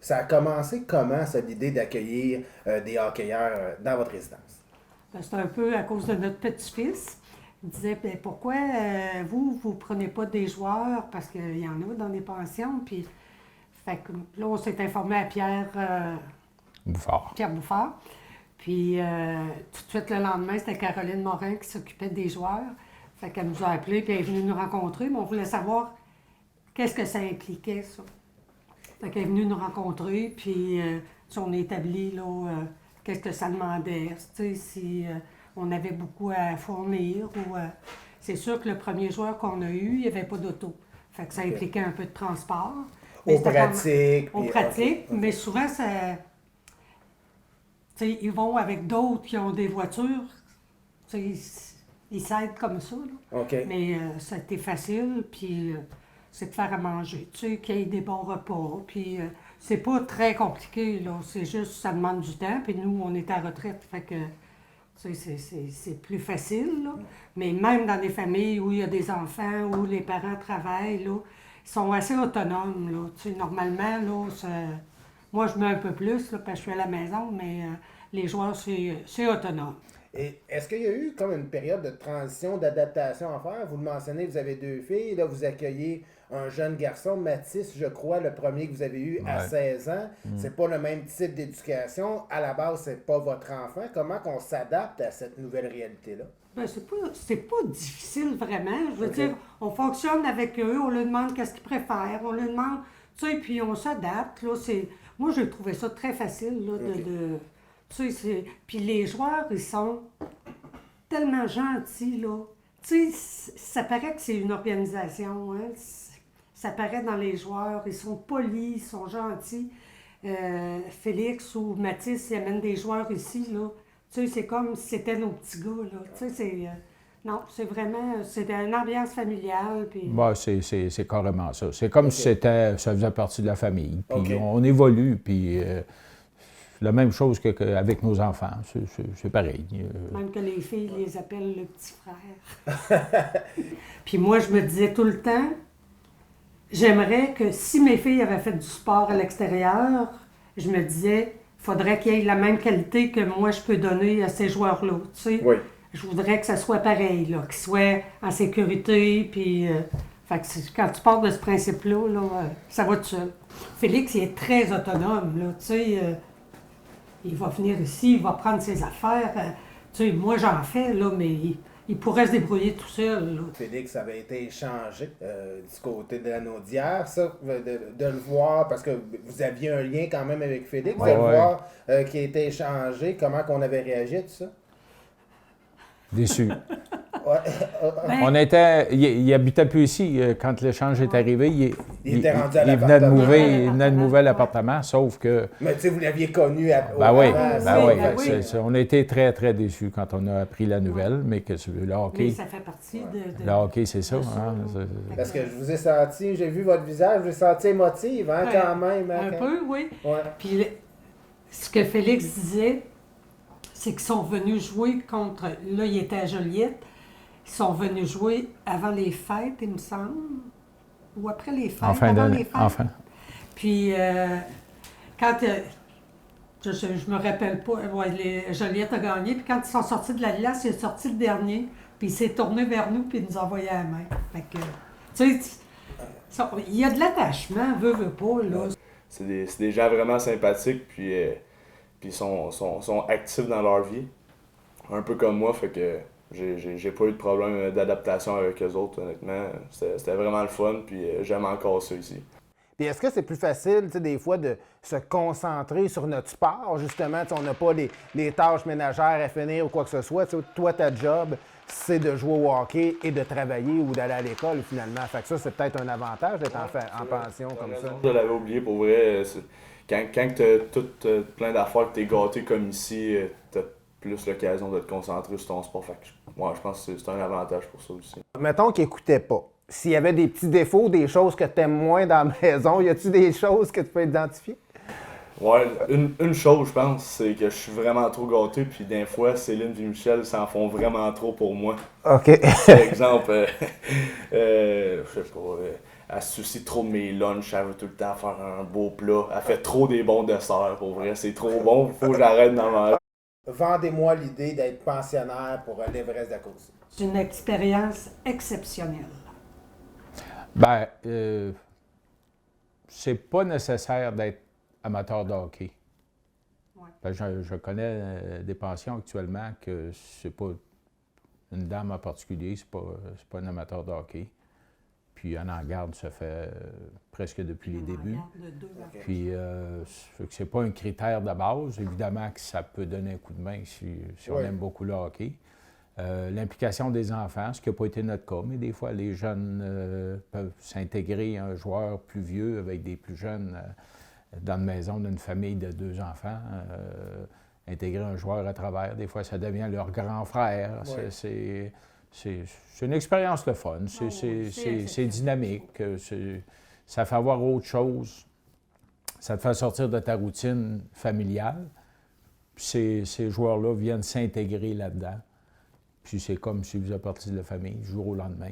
Ça a commencé comment, ça, l'idée d'accueillir des hockeyeurs dans votre résidence? Ben, c'est un peu à cause de notre petit-fils. Il disait, ben, pourquoi vous prenez pas des joueurs? Parce qu'il y en a dans les pensions. Puis, fait que là, on s'est informé à Bouffard. Pierre Bouffard. Puis, tout de suite, le lendemain, c'était Caroline Morin qui s'occupait des joueurs. Fait qu'elle nous a appelés, puis elle est venue nous rencontrer, mais on voulait savoir qu'est-ce que ça impliquait, ça. Fait qu'elle est venue nous rencontrer, puis on a établi, là, qu'est-ce que ça demandait, tu sais, si on avait beaucoup à fournir ou... c'est sûr que le premier joueur qu'on a eu, il n'y avait pas d'auto. Fait que ça impliquait un peu de transport. Aux pratiques. Aux pratiques, mais souvent, ça... Tu sais, ils vont avec d'autres qui ont des voitures, tu sais, ils s'aident comme ça, là. OK. Mais ça a été facile, puis c'est de faire à manger, tu sais, qu'il y ait des bons repas, puis c'est pas très compliqué, là, c'est juste, ça demande du temps, puis nous, on est à retraite, fait que, tu sais, c'est plus facile, là. Mais même dans des familles où il y a des enfants, où les parents travaillent, là, ils sont assez autonomes, là, tu sais, normalement, là, moi, je mets un peu plus, là, parce que je suis à la maison, mais les joueurs, c'est autonome. Et est-ce qu'il y a eu comme une période de transition, d'adaptation à faire? Vous le mentionnez, vous avez 2 filles, là, vous accueillez un jeune garçon, Mathis, je crois, le premier que vous avez eu à 16 ans. C'est pas le même type d'éducation. À la base, c'est pas votre enfant. Comment qu'on s'adapte à cette nouvelle réalité-là? Ben, c'est pas difficile vraiment. Je veux dire, on fonctionne avec eux, on leur demande qu'est-ce qu'ils préfèrent, on leur demande, tu sais, puis on s'adapte, là. Moi, j'ai trouvé ça très facile, là, tu sais, puis les joueurs, ils sont tellement gentils, là. Tu sais, ça paraît que c'est une organisation, hein. Ça paraît dans les joueurs. Ils sont polis, ils sont gentils. Félix ou Mathis, ils amènent des joueurs ici, là. Tu sais, c'est comme si c'était nos petits gars, là. Tu sais, c'est... non, c'est vraiment... C'est une ambiance familiale, puis... Bah, c'est carrément ça. C'est comme si ça faisait partie de la famille. Puis on évolue, puis... la même chose qu'avec nos enfants. C'est pareil. Même que les filles les appellent le petit frère. Puis moi, je me disais tout le temps, j'aimerais que si mes filles avaient fait du sport à l'extérieur, je me disais, il faudrait qu'il y ait la même qualité que moi, je peux donner à ces joueurs-là. Tu sais? Oui. Je voudrais que ça soit pareil, là, qu'ils soient en sécurité, puis... fait que quand tu pars de ce principe-là, là, ça va tout seul. Félix, il est très autonome, là, tu sais... il va venir ici, il va prendre ses affaires. Tu sais, moi, j'en fais, là, mais il pourrait se débrouiller tout seul, là. Félix avait été échangé du côté de la Naudière, ça, de le voir, parce que vous aviez un lien quand même avec Félix, de le voir qui a été échangé, comment qu'on avait réagi à tout ça? Déçu. On était... Il habitait plus ici quand l'échange est arrivé. Il était rendu à il venait de l'appartement. il venait de mouver l'appartement, sauf que... Mais tu sais, vous l'aviez connu Ben oui, oui. on a été très, très déçus quand on a appris la nouvelle, mais que le hockey... Mais ça fait partie de... Le hockey, c'est ça. Hein? Parce que je vous ai senti, j'ai vu votre visage, je vous ai senti émotive, hein, quand même. Hein, un peu, oui. Ouais. Puis ce que Félix disait, c'est qu'ils sont venus jouer contre... Là, il était à Joliette. Ils sont venus jouer avant les fêtes, il me semble. Ou après les fêtes. En fin avant d'année. les fêtes. Enfin. Puis, quand... je me rappelle pas. Joliette a gagné. Puis quand ils sont sortis de la glace, il est sorti le dernier. Puis il s'est tourné vers nous, puis il nous a envoyé la main. Fait que... Tu sais, il y a de l'attachement, veut pas, là. C'est des gens vraiment sympathiques, puis ils sont actifs dans leur vie. Un peu comme moi, fait que j'ai pas eu de problème d'adaptation avec eux autres, honnêtement. C'était vraiment le fun, puis j'aime encore ça ici. Puis est-ce que c'est plus facile, tu sais, des fois, de se concentrer sur notre sport, justement, tu sais, on n'a pas les tâches ménagères à finir ou quoi que ce soit. Tu sais, toi, ta job, c'est de jouer au hockey et de travailler ou d'aller à l'école, finalement. Fait que ça, c'est peut-être un avantage d'être en pension comme ça. Je l'avais oublié, pour vrai. Quand t'as tout plein d'affaires, que t'es gâté comme ici, t'as plus l'occasion de te concentrer sur ton sport. Fait que, je pense que c'est un avantage pour ça aussi. Mettons qu'ils n'écoutaient pas. S'il y avait des petits défauts, des choses que tu aimes moins dans la maison, y a-t-il des choses que tu peux identifier? Ouais, une chose, je pense, c'est que je suis vraiment trop gâté, puis des fois, Céline et Michel s'en font vraiment trop pour moi. OK. Par exemple, je sais pas, elle se soucie trop de mes lunchs, elle veut tout le temps faire un beau plat. Elle fait trop des bons desserts, pour vrai, c'est trop bon, faut que j'arrête d'en manger. Vendez-moi l'idée d'être pensionnaire pour l'Everest d'Acossi. C'est une expérience exceptionnelle. Ben, c'est pas nécessaire d'être amateur de hockey. Ouais. Ben, je connais des pensions actuellement que c'est pas une dame en particulier, c'est pas un amateur de hockey. Puis on en garde, ça fait presque depuis les débuts. Puis c'est pas un critère de base. Évidemment que ça peut donner un coup de main si on aime beaucoup le hockey. L'implication des enfants, ce qui n'a pas été notre cas, mais des fois les jeunes peuvent s'intégrer à un joueur plus vieux avec des plus jeunes dans une maison d'une famille de 2 enfants. Intégrer un joueur à travers, des fois ça devient leur grand frère. Ouais. C'est une expérience de fun, c'est dynamique, ça fait avoir autre chose, ça te fait sortir de ta routine familiale. Puis ces joueurs-là viennent s'intégrer là-dedans. Puis c'est comme si vous faisaient partie de la famille du jour au lendemain.